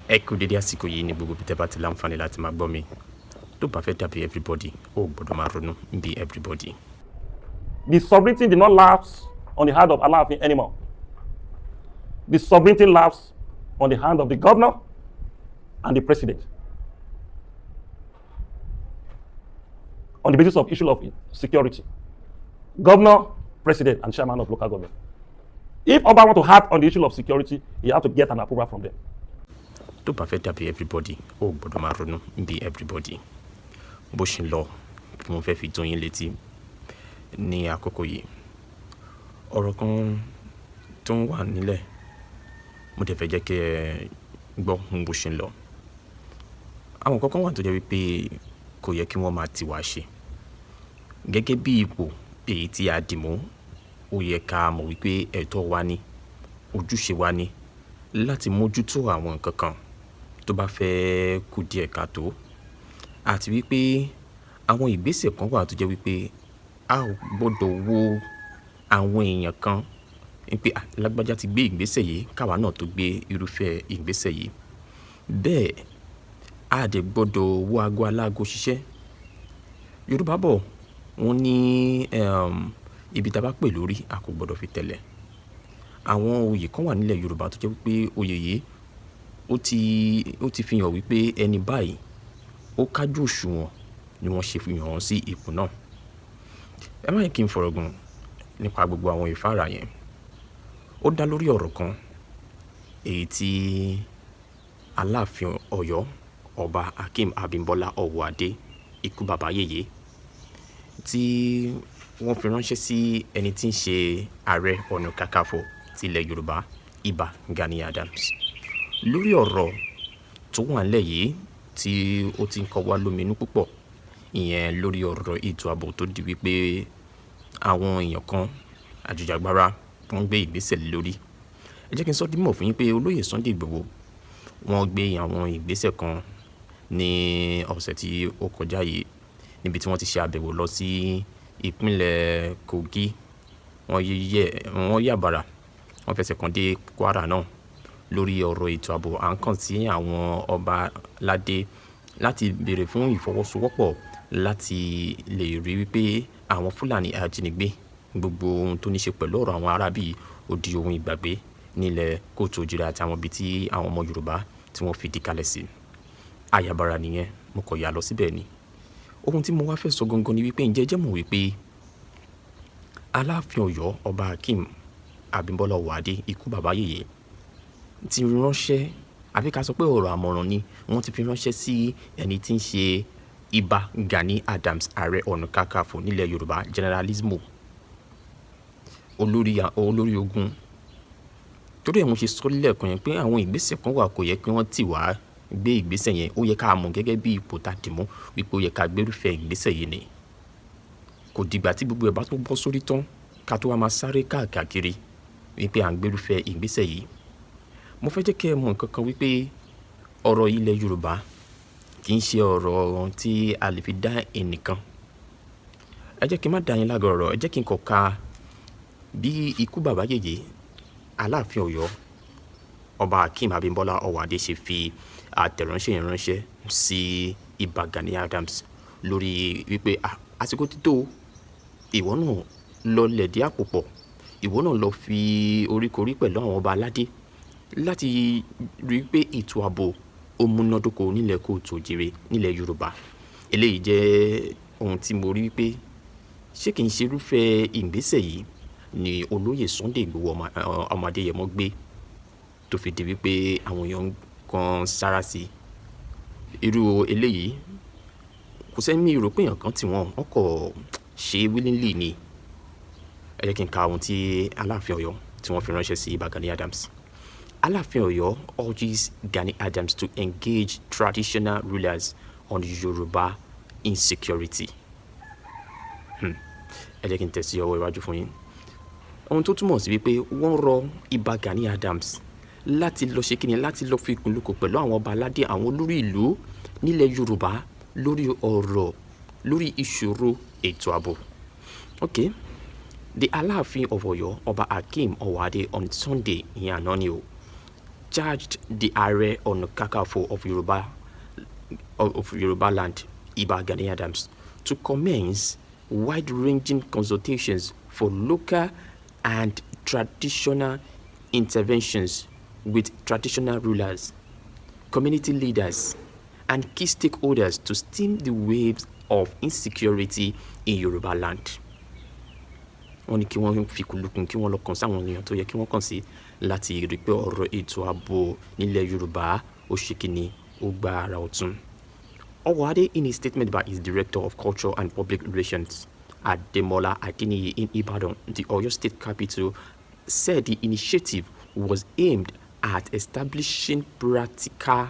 ẹ kú dédé àsìkò yìí ní gbogbo bí tẹ́ bá ti láǹfààní láti máa gbọ́ mi tó bá fẹ́ dàbí everybody ó gbọ́dọ̀ máa ronú bí everybody. The sovereignty did not lapse on the hand of Alaafin anymore. The sovereignty lapsed on the hand of the governor and the president. On the basis of issue of security. Governor, president, and chairman of local government. If Oba want to act on the issue of security, he have to get an approval from them. Tó bá fẹ́ dàbí everybody ó gbọ́dọ̀ máa ronú bí everybody. Bó ṣe ń lọ bí mo fẹ́ fi tó yín létí ní àkókò yìí. Ọ̀rọ̀ kan tó ń wà nílẹ̀ mo dẹ̀ fẹ́ jẹ́ kí ẹ gbọ́ bó ṣe ń lọ. Àwọn kankan wà tó jẹ́ wípé kò yẹ kí wọ́n máa tì wá ṣe. Gẹ́gẹ́ bí ipò èyí tí a dì mú, ó yẹ ká mọ̀ wípé ẹ̀tọ́ wa ni, ojúṣe wa ni láti mójútó àwọn nǹkan kan tó bá fẹ́ kù díẹ̀ káàtó. Àti wípé àwọn ìgbésẹ̀ kan wà tó jẹ́ wípé a ò gbọ́dọ̀ wo àwọn èèyàn kan wípé lágbájá ti gbé ìgbésẹ̀ yìí káwa náà tó gbé irúfẹ́ ìgbésẹ̀ yìí. Bẹ́ẹ̀ a dẹ̀ gbọ́dọ̀ wo aago aláago ṣiṣẹ́. Yorùbá bọ̀ wọ́n ní ibi tá a bá pè lórí a kò gbọ́dọ̀ fi tẹ̀lẹ̀. Àwọn oyè kan wà nílẹ̀ Yorùbá tó jẹ́ wípé oyè yìí ó ti fi hàn wípé ẹni báyìí ó kájú òṣùwọ̀n ni wọ́n ṣe fi hàn sí ipò náà. Ẹ má yẹ kí n fọ̀rọ̀ gùn nípa gbogbo àwọn ìfáàrà yẹn. Ó dá lórí ọ̀rọ̀ kan èyí tí Aláàfin Ọ̀yọ́ Ọba Hakeem Abímbọ́lá Ọ̀wọ́adé ikú bàbá yèyé tí wọ́n fi ránṣẹ́ sí ẹni tí ń ṣe Ààrẹ Ọ̀nà Kakanfò ti ilẹ̀ Yorùbá Ìbà Gani Adams. Lórí ọ̀rọ̀ tó wà nílẹ̀ yìí tí ó ti ń kọ wá lóminú púpọ̀, ìyẹn lórí ọ̀rọ̀ ètò ààbò tó di wípé àwọn èèyàn kan àjùjàgbara wọ́n gbé ìgbésẹ̀ lórí. Ẹ jẹ́ kí n sọ dímọ̀ fún yín pé olóyè Sunday Igboho wọ́n gbé àwọn ìgbésẹ̀ kan ní ọ̀sẹ̀ tí ó kọjá yìí níbi tí wọ́n ti ṣe àbẹ̀wò lọ sí ìpínlẹ̀ Kogi. Wọ́n yàbàrà wọ́n fẹsẹ̀ kan dé Kwara náà lórí ọ̀rọ̀ ètò ààbò. À ń kàn sí àwọn ọba ládé láti béèrè fún ìfọwọ́sowọ́pọ̀ láti lè rí wípé àwọn Fúlàní ajínigbé gbogbo ohun tó ní ṣe pẹ̀lú ọ̀rọ̀ àwọn arábì ó di ohun ìgbàgbé nílẹ̀ kóòtù òjìrè àti àwọn ibi tí àwọn ọmọ Yorùbá tí wọ́n fìdí kalẹ̀ sí. Àyàbàrà nìyẹn, mo kọ̀ yà lọ síbẹ̀ ni. Ohun tí mo wá fẹ́ sọ gangan ni wípé ǹjẹ́ jẹ́ mọ̀ wípé Aláàfin Ọ̀yọ́ Ọba Hakeem Abímbọ́lá Ọ̀wọ́adé ikú bàbá yèyé ti ránṣẹ́, àbí ká sọ pé ọ̀rọ̀ àmọ̀ràn ni wọ́n ti fi ránṣẹ́ sí ẹni tí ń ṣe Ìbà Gani Adams Ààrẹ Ọ̀nà Kakanfò nílẹ̀ Yorùbá generalismo olórí ogun. Torí ẹ̀ mo ṣe sọ lẹ́ẹ̀kan yẹn pé àwọn ìgbésẹ̀ kan wà kò yẹ kí wọ́n tì wá gbé ìgbésẹ̀ yẹn. Ó yẹ ká mọ̀ gẹ́gẹ́ bí ipò tá a dì mú wípé ó yẹ ká gbérúfẹ́ ìgbésẹ̀ yìí ni. Kò dìgbà tí gbogbo ẹ̀ bá tó bọ́ sórí tán ká tó wá máa sáré káàkiri wípé à ń gbérúfẹ́ ìgbésẹ̀ yìí. Mo fẹ́ jẹ́ kí ẹ mọ̀ nǹkan kan wípé ọ̀rọ̀ ilẹ̀ Yorùbá kì í ṣe ọ̀rọ̀ tí a lè fi dá ẹnìkan. Ẹ jẹ́ kí n má dá yín lágọ̀ọ́ ọ̀rọ̀, ẹ jẹ́ kí n kọ̀ ka bí ikú bàbá yèyé Aláàfin Ọ̀yọ́ Ọba Hakeem Abímbọ́lá Ọ̀wọ́adé ṣe fi àtẹ̀ránṣẹ́ yẹn ránṣẹ́ sí Ìbà Gani Adams lórí wípé àsìkò ti tó, ìwọ náà lọ lẹ̀dí àpò pọ̀, ìwọ náà lọ fi oríkorí pẹ̀lú àwọn ọba aládé láti rí pé ètò ààbò ó múnádóko nílẹ̀ kóòtù òjìrè nílẹ̀ Yorùbá. Eléyìí jẹ́ ohun tí mo rí wípé ṣé kìí ṣe irúfẹ́ ìgbésẹ̀ yìí ni olóyè Sunday Igboho ọmọ Adéyẹmọ gbé tó fi di wípé àwọn èèyàn kan sára sí irú eléyìí. Kò sẹ́ni rò pé èèyàn kan tí wọ́n kọ̀ ṣe willingly ni. Ẹ jẹ́ kí n ka ohun tí Aláàfin Ọ̀yọ́ tí wọ́n fi ránṣẹ́ sí Ìbà Gani Adams. Alaafin Ọ̀yọ́ urges Gani Adams to engage traditional rulers on Yoruba insecurity. Ẹ jẹ́ kí n tẹ̀sí ọwọ́ iwájú fún yín. Ohun tó túmọ̀ sí wípé wọ́n rọ Ìbà Gani Adams láti lọ ṣe kíni, láti lọ fi ìkùnlùkù pẹ̀lú àwọn ọba aládé, àwọn olórí ìlú nílẹ̀ Yorùbá lórí ìṣòro ètò ààbò. Okay. The Alaafin of Ọ̀yọ́ Ọba Hakeem Ọ̀wọ́adé on Sunday ìyẹn àná ni o charged the Ààrẹ Ọ̀nà Kakanfò of Yoruba land, Gani Adams, to commence wide-ranging consultations for local and traditional interventions with traditional rulers, community leaders, and key stakeholders to stem the waves of insecurity in Yoruba land. Wọ́n ní kí wọ́n fi kùlùkùn kí wọ́n lọ kàn sáwọn èèyàn tó yẹ kí wọ́n kàn sí láti rí pé ọ̀rọ̀ ètò ààbò nílẹ̀ Yorùbá ó ṣe kíni ó gba ara ọ̀tun. Owade, in a statement by his Director of Culture and Public Relations, Ademola Adeniyi, in Ibadan, the Oyo State capital, said the initiative was aimed at establishing practical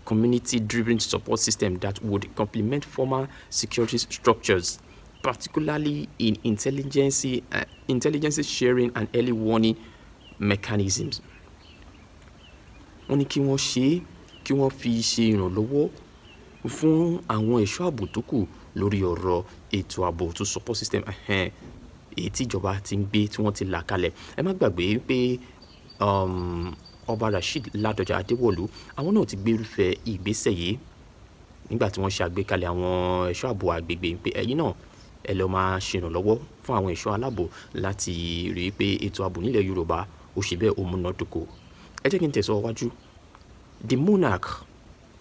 community-driven support system that would complement formal security structures, particularly in intelligence sharing and early warning mechanisms. Wọ́n ní kí wọ́n fi ṣe ìrànlọ́wọ́ fún àwọn ẹ̀ṣọ́ ààbò tó kù lórí ọ̀rọ̀ ètò ààbò tó support system èyí tí ìjọba ti ń gbé tí wọ́n ti là kalẹ̀. Ẹ má gbàgbé pé Ọba Rasheed Ládọjà Adéwọ̀lú àwọn náà ti gbérúfẹ́ ìgbésẹ̀ yìí nígbà tí wọ́n ṣe àgbékalẹ̀ àwọn ẹ̀ṣọ́ ààbò àgbègbè pé ẹ̀yin náà ẹ lọ máa ṣèrànlọ́wọ́ fún àwọn ẹ̀ṣọ́ aláàbò láti rí i pé ètò ààbò nílẹ̀ Yorùbá ó ṣe bẹ́ẹ̀ ó múnádóko. Ẹ jẹ́ kí n tẹ̀síwájú. The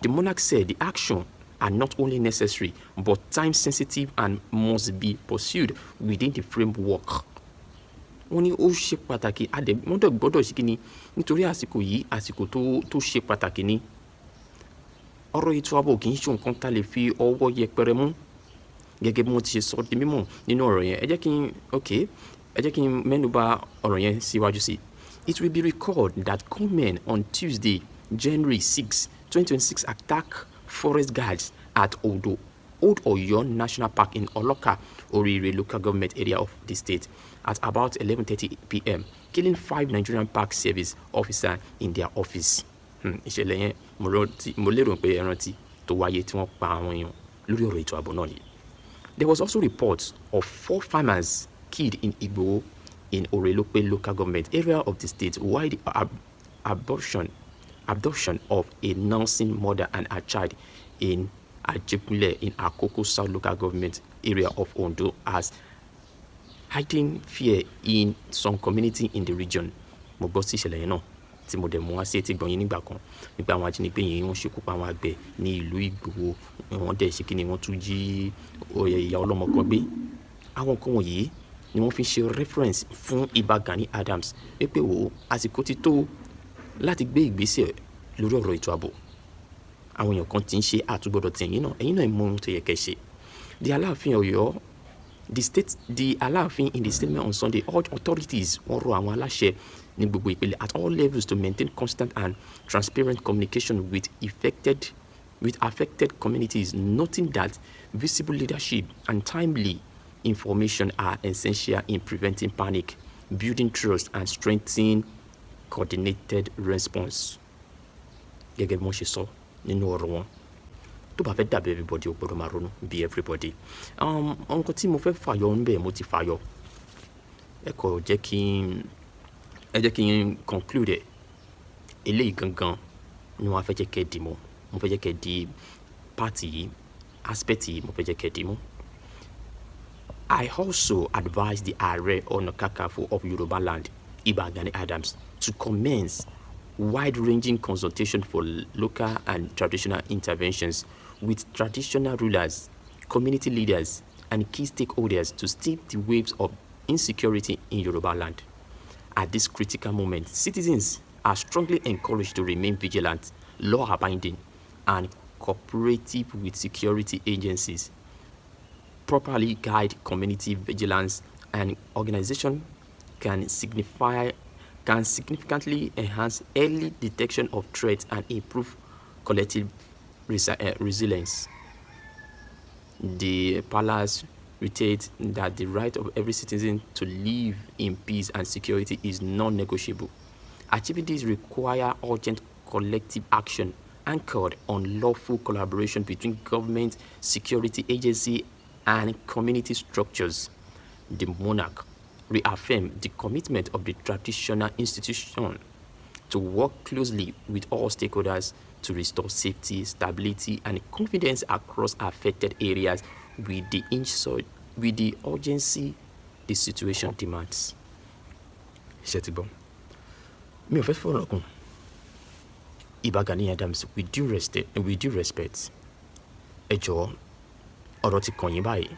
monarch said the action are not only necessary but time sensitive and must be pursued within the framework. Wọ́n ní ó ṣe pàtàkì wọ́n dẹ̀ gbọ́dọ̀ ṣe kíni nítorí àsìkò yìí àsìkò tó ṣe pàtàkì ni. Ọ̀rọ̀ ètò ààbò kì í ṣe nǹkan tá lè fi ọwọ́ yẹpẹrẹ mú gẹ́gẹ́ bí wọ́n ti ṣe sọ di mímọ̀ nínú ọ̀rọ̀ yẹn. Ẹ jẹ́ kí n mẹ́nuba ọ̀rọ̀ yẹn síwájú sí. It will be recalled that gunmen on Tuesday, January 6, 2026 attacked forest guards at Old Oyo National Park in Oloka, Orire local government area of the state at about 11:30 p.m., killing 5 Nigerian Park Service officers in their office. Ìṣẹ̀lẹ̀ yẹn mo lérò pé ẹ rántí tó wáyé tí wọ́n pa àwọn èèyàn lórí ọ̀rọ̀ ètò ààbò náà yìí. There was also reports of 4 farmers killed in Igboho in Orelope local government area of the state while the abduction of a nursing mother and her child in Ajepule in Akoko South local government area of Ondo has heightened fear in some community in the region. Mo gbọ́ sí ìṣẹ̀lẹ̀ yẹn náà tí mo dẹ̀ mú wá sí etí gbọ̀nyìn nígbà kan nípa àwọn ajínigbé yẹn wọ́n ṣekú pa àwọn àgbẹ̀ ní ìlú Ìgbòho wọ́n dẹ̀ ṣe kí ni wọ́n tún jí ìyá ọlọ́mọ kan gbé. Àwọn nǹkan wọ̀nyí ni wọ́n fi ṣe reference fún Ìbà Gani Adams pé wò àsìkò ti tó láti gbé ìgbésẹ̀ lórí ọ̀rọ̀ ètò ààbò. Àwọn èèyàn kan ti ń ṣe àtúgbọ̀dọ̀ tí ẹ̀yin náà mọ ohun tó yẹ kẹ́ ṣe. The Alaafin in the statement on Sunday urged authorities wọ́n rọ àwọn aláṣẹ ní gbogbo ìpele at all levels to maintain constant and transparent communication with affected communities, noting that visible leadership and timely information are essential in preventing panic, building trust, and strengthening coordinated response. Gẹ́gẹ́ bí wọ́n ṣe sọ nínú ọ̀rọ̀ wọn tó bá fẹ́ dàbí everybody ó gbọ́dọ̀ máa ronú bí everybody. Nǹkan tí mo fẹ́ fàyọ níbẹ̀ mo ti fàyọ. Ẹ jẹ́ kí n conclude eléyìí gangan ni wọ́n á fẹ́ jẹ́ kẹ́ dì mọ́. Mo fẹ́ jẹ́ kẹ́ di party yìí aspect yìí mo fẹ́ jẹ́ kẹ́ dì mọ́. I also advise the Ààrẹ Ọ̀nà Kakanfò of Yoruba land, Gani Adams, to commence wide-ranging consultation for local and traditional interventions with traditional rulers, community leaders, and key stakeholders to stem the waves of insecurity in Yoruba land. At this critical moment, citizens are strongly encouraged to remain vigilant, law-abiding, and cooperative with security agencies, properly guide community vigilance, and organization can significantly enhance early detection of threats and improve collective resilience. The palace reiterates that the right of every citizen to live in peace and security is non-negotiable. Achieving this requires urgent collective action anchored on lawful collaboration between government, security agency, and community structures. The monarch reaffirmed the commitment of the traditional institution to work closely with all stakeholders to restore safety, stability, and confidence across affected areas with the urgency the situation demands. Ṣé mi ò fẹ́ fọ̀rọ̀ kún. Ìbà Gani Adams, with due respect, ẹ jọ̀ọ́, ọ̀rọ̀ ti kàn yín báyìí.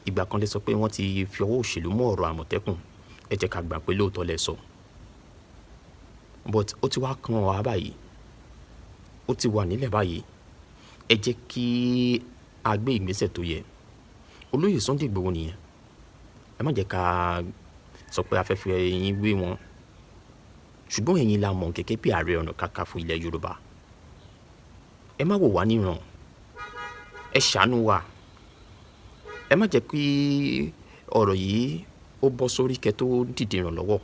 Ìgbà kan lẹ sọ pé wọ́n ti fi ọwọ́ òṣèlú mú ọ̀rọ̀ Àmọ̀tẹ́kùn. Ẹ jẹ́ ká gbà pé lóòótọ́ lẹ sọ. But ó ti wá kan wá báyìí. Ó ti wà nílẹ̀ báyìí. Ẹ jẹ́ kí a gbé ìgbésẹ̀ tó yẹ. Olóyè Sunday Igboho nìyẹn. Ẹ má jẹ́ ká sọ pé a fẹ́ fi ẹyin wé wọn. Ṣùgbọ́n ẹ̀yin la mọ̀ gẹ́gẹ́ bí Ààrẹ Ọ̀nà Kakanfò ilẹ̀ Yorùbá. Ẹ má wò wá níran. Ẹ ṣàánú wa. Ẹ má jẹ́ kí ọ̀rọ̀ yìí ó bọ́ sórí kẹ́ tó dìde ìrànlọ́wọ́.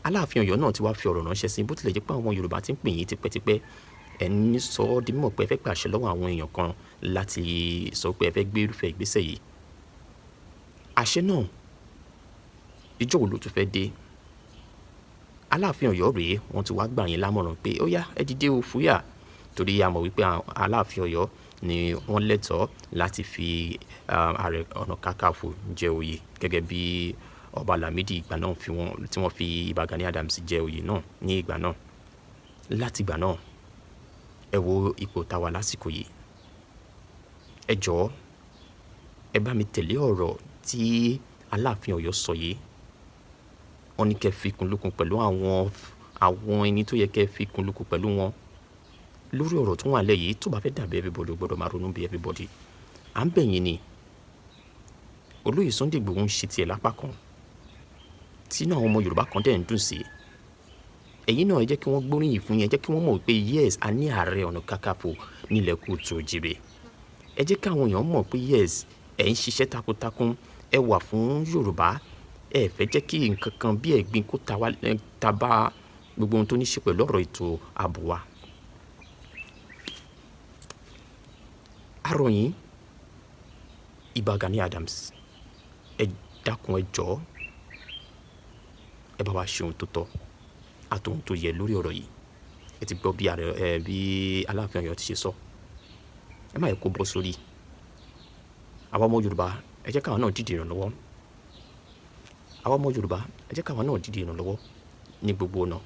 Aláàfin Ọ̀yọ́ náà ti wá fi ọ̀rọ̀ ránṣẹ́ sí bó tilẹ̀ jẹ́ pé àwọn Yorùbá ti ń pè yín tipẹ́tipẹ́. Ẹ ní sọ ọ́ di mímọ̀ pé ẹ fẹ́ gbàṣẹ lọ́wọ́ àwọn èèyàn kan láti sọ pé ẹ fẹ́ gbé irúfẹ́ ìgbésẹ̀ yìí. Àṣẹ náà ìjọ́ wo ló tún fẹ́ dé? Aláàfin Ọ̀yọ́ rèé, wọ́n ti wá gbà yín lámọ̀ràn pé ó yá ẹ dìde o fúyà, torí a mọ̀ wípé Aláàfin Ọ̀yọ́ ni wọ́n lẹ́tọ̀ọ́ láti fi Ààrẹ Ọ̀nà Kakanfò jẹ oyè gẹ́gẹ́ bí Ọba Lámídì ìgbà náà tí wọ́n fi Ìbà Gani Adams jẹ oyè náà ní ìgbà náà. Láti ìgbà náà, ẹ wo ipò tá wà lásìkò yìí. Ẹ jọ̀ọ́, ẹ bá mi tẹ̀lé ọ̀rọ̀ tí Aláàfin Ọ̀yọ́ sọ yìí. Wọ́n ní kẹ́ fi kùnlùkùn pẹ̀lú àwọn ẹni tó yẹ kẹ́ fi kùnlùkùn pẹ̀lú wọn lórí ọ̀rọ̀ tó wà lẹ́ yìí. Tó bá fẹ́ dàbí everybody, ó gbọ́dọ̀ máa ronú bí everybody. À ń bẹ̀ yín ni. Olóyè Sunday Igboho ń ṣe tiẹ̀ lápá kan tínú àwọn ọmọ Yorùbá kan dẹ̀ ń dùn sí. Ẹ̀yin náà ẹ jẹ́ kí wọ́n gbóríyìn fún yín, ẹ jẹ́ kí wọ́n mọ̀ pé yes, a ní Ààrẹ Ọ̀nà Kakanfò nílẹ̀ Kóòtù Òjìrè. Ẹ jẹ́ kí àwọn èèyàn mọ̀ pé yes, ẹ̀ ń ṣiṣẹ́ takuntakun, ẹ wà fún Yorùbá. Ẹ fẹ́ jẹ́ kí nǹkan kan bí ẹ̀gbin kó ta bá gbogbo ohun tó ní ṣe pẹ̀lú ọ̀rọ̀ ètò ààbò wa. Arọ̀ yín, Ìbà Gani Adams, ẹ dákun ẹ jọ̀ọ́, ẹ bá wa ṣe ohun tó tọ́ àti ohun tó yẹ lórí ọ̀rọ̀ yìí. Ẹ ti gbọ́ bí Aláàfin Ọ̀yọ́ ti ṣe sọ. Ẹ má yẹ kó bọ́ sórí. Àwa ọmọ Yorùbá, ẹ jẹ́ káwọn náà dìde ìrànlọ́wọ́. Àwa ọmọ Yorùbá, ẹ jẹ́ káwọn náà dìde ìrànlọ́wọ́ ní gbogbo ọ̀nà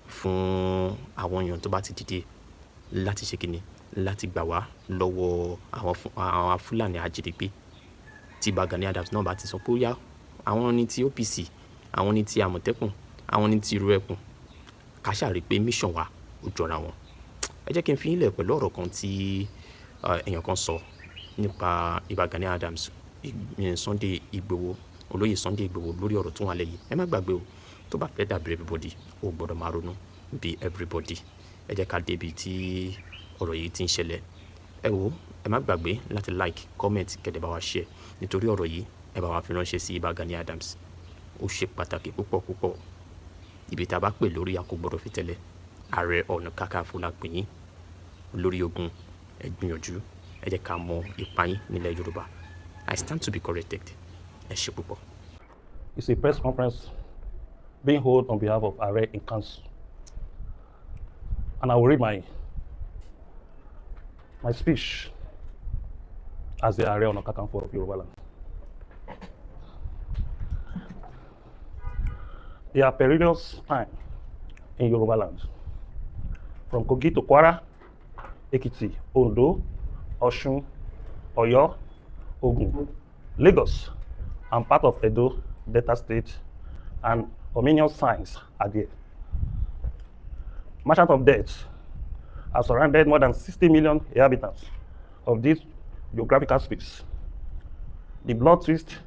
fún àwọn èèyàn tó bá ti dìde láti ṣe kíni, láti gbà wá lọ́wọ́ àwọn Fúlàní ajínigbé. Tí Ìbà Gani Adams náà bá ti sọ pé ó yá, àwọn ní ti OPC, àwọn ní ti Àmọ̀tẹ́kùn, àwọn ní ti irú ẹkùn, ká ṣàrí pé mission wa ó jọra wọn. Ẹ jẹ́ kí n fi yín lẹ̀ pẹ̀lú ọ̀rọ̀ kan tí èèyàn kan sọ nípa Ìbà Gani Adams, Sunday Igboho, olóyè Sunday Igboho lórí ọ̀rọ̀ tó wà lẹ́yìn. Ẹ má gbàgbé o, tó bá fẹ́ dàbí everybody, ó gbọ́dọ̀ máa ronú bí everybody. Ẹ jẹ́ ká débi tí ọ̀rọ̀ yìí ti ń ṣẹlẹ̀. Ẹ wo, ẹ má gbàgbé láti like, comment, kẹ́dẹ̀ bá wa share, nítorí ọ̀rọ̀ yìí ẹ bá wa fi ránṣẹ́ sí Ìbà Gani Adams. Ó ṣe pàtàkì púpọ̀ púpọ̀. Ibi tá a bá pè lórí a kò gbọ́dọ̀ fi tẹ́lẹ̀. Ààrẹ Ọ̀nà Kakanfò la pè yín lórí ogun. Ẹ gbìyànjú, ẹ jẹ́ ká mọ ipa yín nílẹ̀ Yorùbá. I stand to be corrected. Ẹ ṣé púpọ̀. It's a press conference being held on behalf of Ààrẹ in Council. And I will read my speech as the Ààrẹ Ọ̀nà Kakanfò of Yorùbá land. There are perilous times in Yorùbá land. From Kogi to Kwara, Ekiti, Ondo, Ọ̀ṣun, Ọ̀yọ́, Ogun, Lagos, and part of Edo, Delta State, and ominous signs are there. Marchant of death have surrounded more than 60 million inhabitants of this geographical space. The blood-twist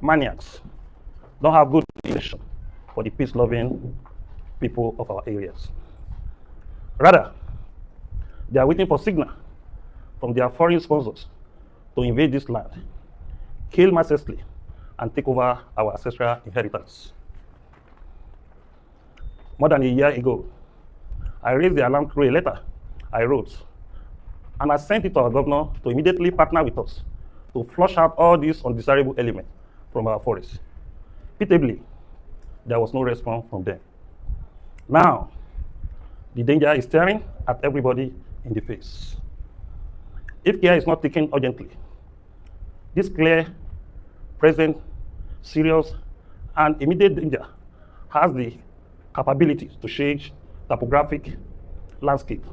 maniacs don't have good relation for the peace-loving people of our areas. Rather, they are waiting for signal from their foreign sponsors to invade this land, kill mercilessly, and take over our ancestral inheritance. More than a year ago, I raised the alarm through a letter I wrote, and I sent it to our governor to immediately partner with us to flush out all these undesirable elements from our forests. Pitiably, there was no response from them. Now, the danger is staring at everybody in the face. If care is not taken urgently, this clear, present, serious, and immediate danger has the capability to change topographic landscape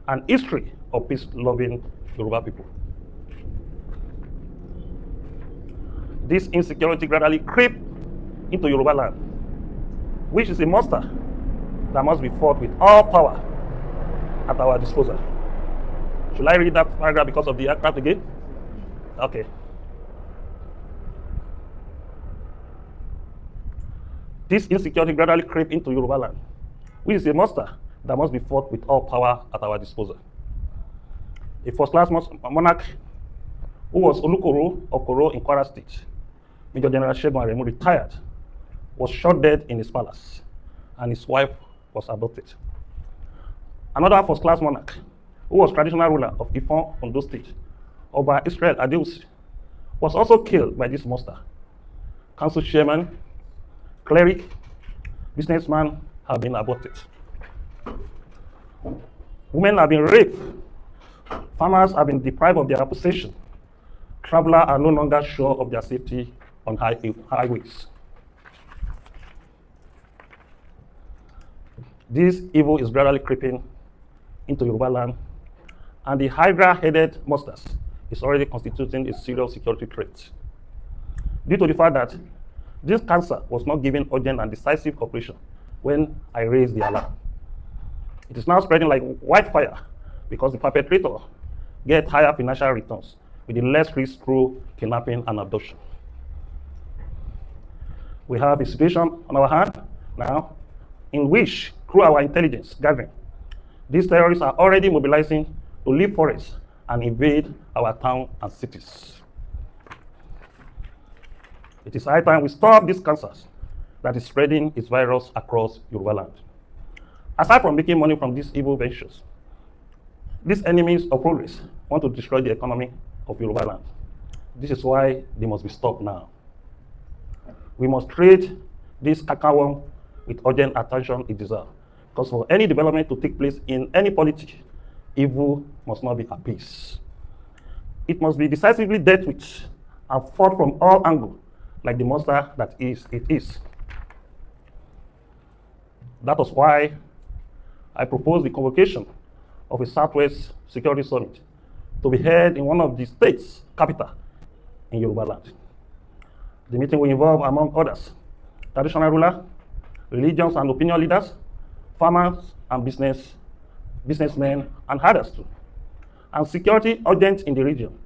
and history of peace-loving Yoruba people. This insecurity gradually creep into Yoruba land, which is a monster that must be fought with all power at our disposal. Should I read that paragraph because of the aircraft again? Okay. This insecurity gradually creep into Yoruba land, which is a monster that must be fought with all power at our disposal. A first-class monarch who was Olukoro of Koro in Kwara State, Major General Segun Aremu, retired, was shot dead in his palace, and his wife was abducted. Another first-class monarch who was traditional ruler of Ifon, Ondo State, Oba Israel Adeusi, was also killed by this monster. Council chairman, cleric, businessman have been aborted. Women have been raped. Farmers have been deprived of their possession. Travelers are no longer sure of their safety on highways. This evil is gradually creeping into Yoruba land, and the Hydra-headed monsters is already constituting a serious security threat. Due to the fact that this cancer was not given urgent and decisive operation when I raised the alarm. It is now spreading like wildfire because the perpetrator get higher financial returns with the less risk through kidnapping and abduction. We have a situation on our hand now in which, through our intelligence gathering, these terrorists are already mobilizing to leave forests and invade our towns and cities. It is high time we stop these cancers that is spreading its virus across Yoruba land. Aside from making money from these evil ventures, these enemies of progress want to destroy the economy of Yoruba land. This is why they must be stopped now. We must treat this Kakaworm with urgent attention it deserves. Because for any development to take place in any polity, evil must not be appeased. It must be decisively dealt with and fought from all angles, like the monster that it is. That was why I proposed the convocation of a Southwest Security Summit to be held in one of the states' capital in Yoruba land. The meeting will involve, among others, traditional rulers, religions and opinion leaders, farmers and businessmen, and others too. And security urgent in the region.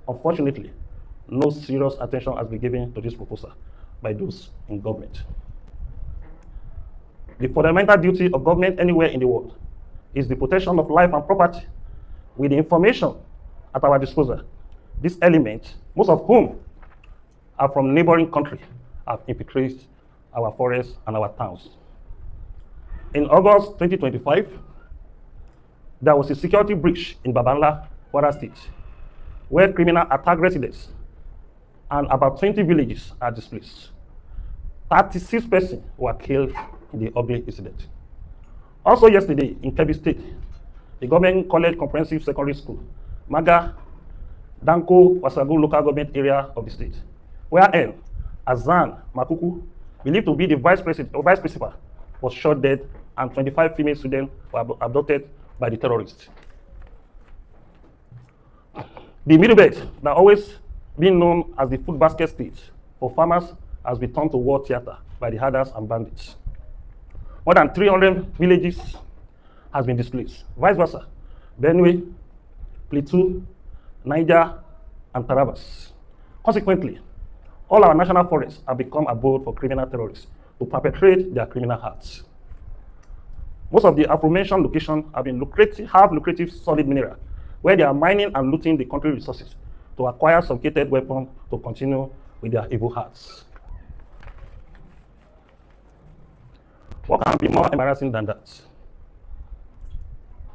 Unfortunately, no serious attention has been given to this proposal by those in government. The fundamental duty of government anywhere in the world is the protection of life and property. With the information at our disposal, these elements, most of whom are from neighboring countries, have infiltrated our forests and our towns. In August 2025, there was a security breach in Babanla, Kwara State, where criminals attacked residents and about 20 villages are displaced. 36 persons were killed in the ugly incident. Also yesterday in Kebbi State, the Government College Comprehensive Secondary School, Maga, Danko, Wasagu local government area of the state, where N. Azan Makuku, believed to be the vice principal, was shot dead and 25 female students were abducted by the terrorists. The Middle Belt, that always been known as the food basket state for farmers, has been turned to war theater by the herders and bandits. More than 300 villages has been displaced. Vice versa, Benue, Plateau, Niger, and Tarabas. Consequently, all our national forests have become abode for criminal terrorists to perpetrate their criminal acts. Most of the aforementioned locations have lucrative solid mineral, where they are mining and looting the country resources to acquire sophisticated weapons to continue with their evil acts. What can be more embarrassing than that?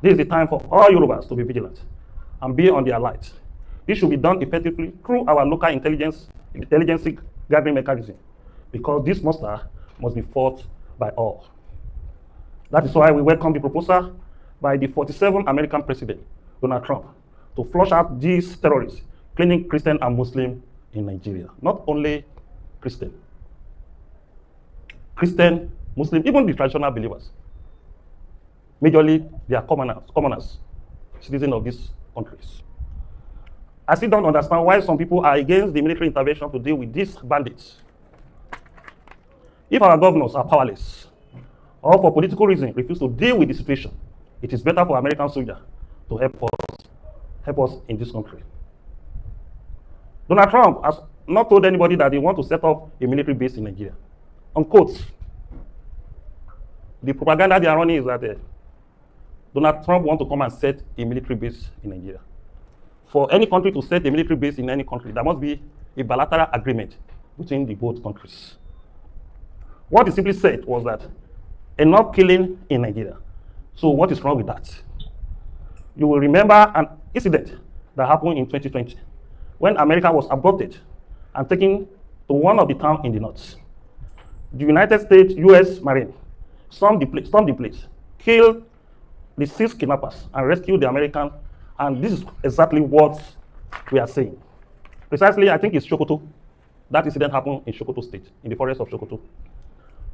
This is the time for all Yorubas to be vigilant and be on their alert. This should be done effectively through our local intelligence gathering mechanism, because this monster must be fought by all. That is why we welcome the proposal by the 47th American President, Donald Trump, to flush out these terrorists, cleaning Christian and Muslim in Nigeria. Not only Christian, Muslim, even the traditional believers. Majorly, they are commoners, citizens of these countries. I still don't understand why some people are against the military intervention to deal with these bandits. If our governors are powerless, or for political reasons refuse to deal with the situation, it is better for American soldiers to help us in this country. Donald Trump has not told anybody that they want to set up a military base in Nigeria. Unquote. The propaganda they are running is that Donald Trump wants to come and set a military base in Nigeria. For any country to set a military base in any country, there must be a bilateral agreement between the both countries. What he simply said was that enough killing in Nigeria. So what is wrong with that? You will remember an incident that happened in 2020 when America was abducted and taken to one of the towns in the north. The United States U.S. Marine stormed the place, killed the 6 kidnappers, and rescued the American. And this is exactly what we are saying. Precisely, I think it's Sokoto. That incident happened in Sokoto State, in the forest of Sokoto.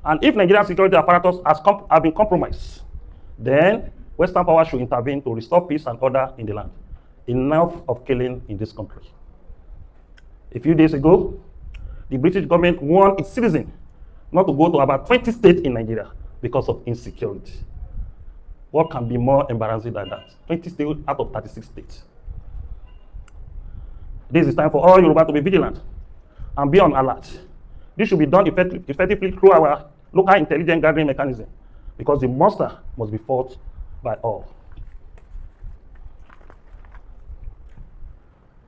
And if Nigerian security apparatus have been compromised, then Western power should intervene to restore peace and order in the land. Enough of killing in this country. A few days ago, the British government warned its citizens not to go to about 20 states in Nigeria because of insecurity. What can be more embarrassing than that? 20 states out of 36 states. This is time for all Yoruba to be vigilant and be on alert. This should be done effectively through our local intelligence gathering mechanism, because the monster must be fought by all.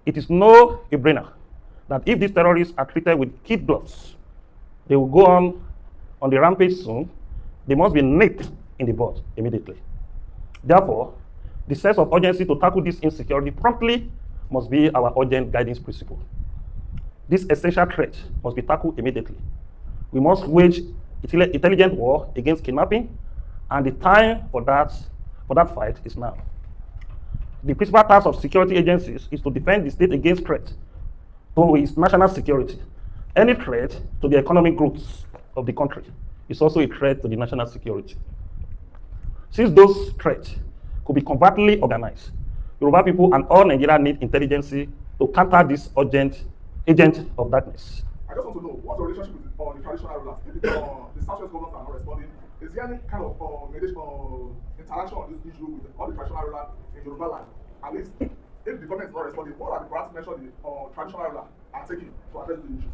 It is no brainer that if these terrorists are treated with kid gloves, they will go on the rampage soon. They must be nipped in the bud immediately. Therefore, the sense of urgency to tackle this insecurity promptly must be our urgent guidance principle. This essential threat must be tackled immediately. We must wage intelligent war against kidnapping, and the time for that fight is now. The principal task of security agencies is to defend the state against threats to its national security. Any threat to the economic growth of the country is also a threat to the national security. Since those threats could be covertly organized, Yoruba people and all Nigeria need intelligence to counter this urgent agent of darkness. I just want to know what's the relationship with the traditional rulers. If the Southwest governors are not responding, is there any kind of interaction on this issue with all the traditional rulers in Yoruba land? At least, if the government is not responding, what are the proactive measures the traditional rulers are taking to address the issue?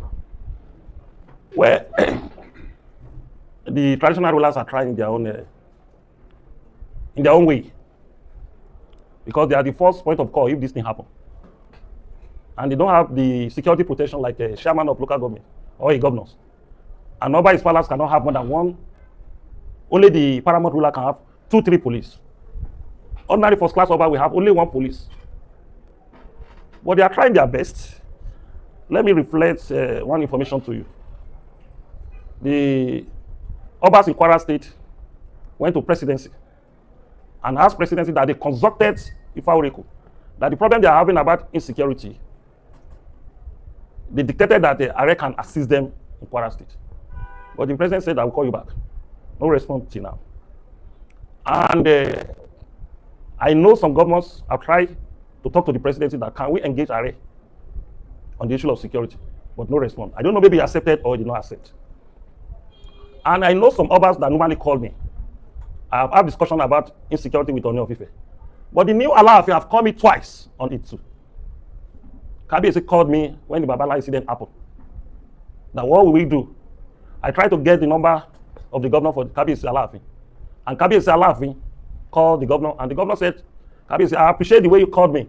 Well, the traditional rulers are trying in their own way, because they are the first point of call if this thing happens. And they don't have the security protection like a chairman of local government or a governor. And Oba his palace cannot have more than one. Only the paramount ruler can have 2-3 police. Ordinary first class Oba will have only 1 police. But they are trying their best. Let me reflect one information to you. The Obas in Kwara State went to presidency and asked presidency that they consulted Ifa Oreko that the problem they are having about insecurity, they dictated that the Are can assist them in Kwara State. But the president said, I will call you back. No response till now. And I know some governors have tried to talk to the presidency that can we engage Are on the issue of security, but no response. I don't know, maybe he accepted or he did not accept. And I know some others that normally call me. I have had discussion about insecurity with Oni of Ife. But the new Alaafin have called me twice on it too. Kabiyesi called me when the Babala incident happened. Now what will we do? I tried to get the number of the governor for Kabiyesi Alaafin. And Kabiyesi Alaafin called the governor, and the governor said, Kabiyesi, I appreciate the way you called me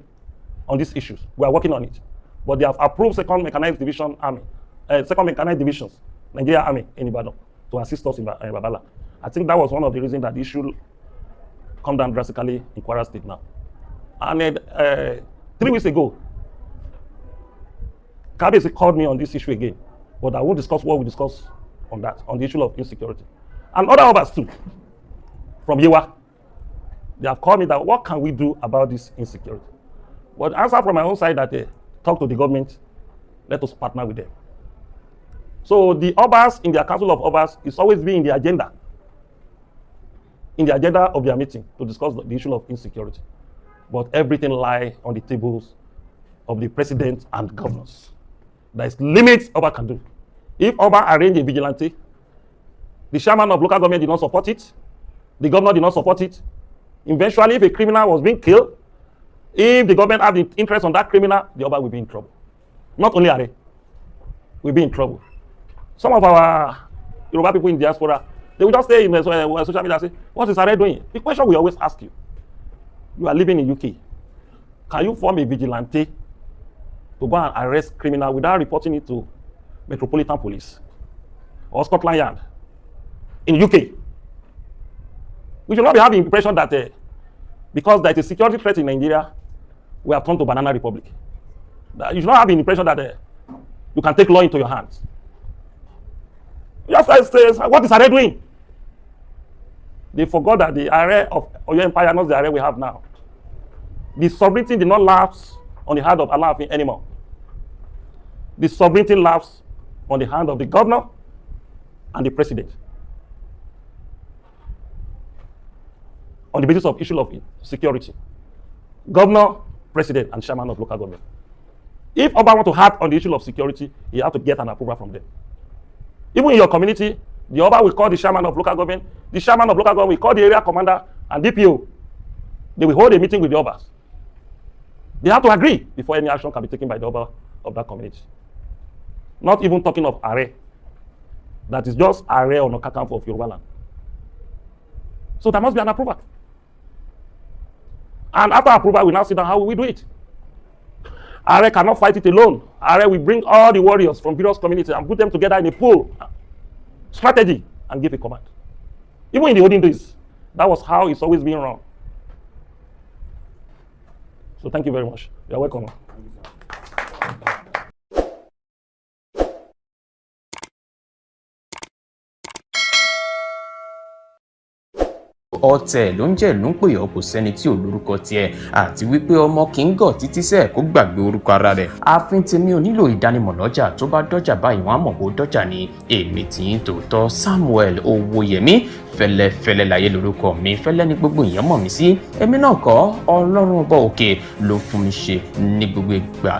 on these issues. We are working on it. But they have approved Second Mechanized Division Army, Second Mechanized Divisions, Nigeria Army in Ibadan, to assist us in Babala. I think that was one of the reasons that the issue come down drastically in Kwara State now. And 3 weeks ago, Kabiyesi called me on this issue again, but I won't discuss what we discussed on that, on the issue of insecurity. And other others too. from Yewa. They have called me that what can we do about this insecurity? But the answer from my own side that talk to the government, let us partner with them. So the Obas in their Council of Obas is always being in the agenda of their meeting to discuss the issue of insecurity. But everything lies on the tables of the president and governors. There is limits Oba can do. If Oba arrange a vigilante, the chairman of local government did not support it, the governor did not support it. Eventually, if a criminal was being killed, if the government had the interest on that criminal, the Oba will be in trouble. Not only Are, will be in trouble. Some of our Yoruba people in diaspora, they will just say in social media, say, what is Are doing? The question we always ask you, you are living in UK. Can you form a vigilante to go and arrest criminal without reporting it to Metropolitan Police or Scotland Yard in UK? We should not be having the impression that because there is a security threat in Nigeria, we have turned to Banana Republic. You should not have the impression that you can take law into your hands. Just say, what is Are doing? They forgot that the Are of Oyo Empire, not the Are we have now. The sovereignty did not lapse on the hand of Alafin anymore. The sovereignty lapsed on the hand of the governor and the president. On the basis of issue of security. Governor, president, and chairman of local government. If Oba want to act on the issue of security, he has to get an approval from them. Even in your community, the Oba will call the chairman of local government, the chairman of local government will call the area commander and DPO. They will hold a meeting with the Obas. They have to agree before any action can be taken by the Oba of that community. Not even talking of Are. That is just Are or Okakanfo of Yoruba land. So there must be an approval. And after approval, we now sit down, how will we do it? Are cannot fight it alone. Are will bring all the warriors from various communities and put them together in a pool strategy and give a command. Even in the olden days, that was how it's always been run. So thank you very much. You're welcome. Ọ̀tẹ̀ ló ń jẹ́ ló ń pè ọ́ kò sẹ́ni tí ò lórúkọ tiẹ̀ àti wípé ọmọ kì í gọ̀ títí sẹ́ẹ̀ kó gbàgbé orúkọ ara rẹ̀. Ààfin tèmi ò nílò ìdánimọ̀ lọ́jà tó bá dọ́jà báyìí wọ́n á mọ̀ bó dọ́jà ni. Èmi tí ń tòótọ́ Samuel Owóyẹmí fẹ́lẹ́fẹ́lẹ́ láyé lórúkọ mi fẹ́lẹ́ ní gbogbo èèyàn mọ̀ mí sí. Èmi náà kọ́ Ọlọ́run ọba òkè ló fún mi ṣe ní gbogbo ìgbà.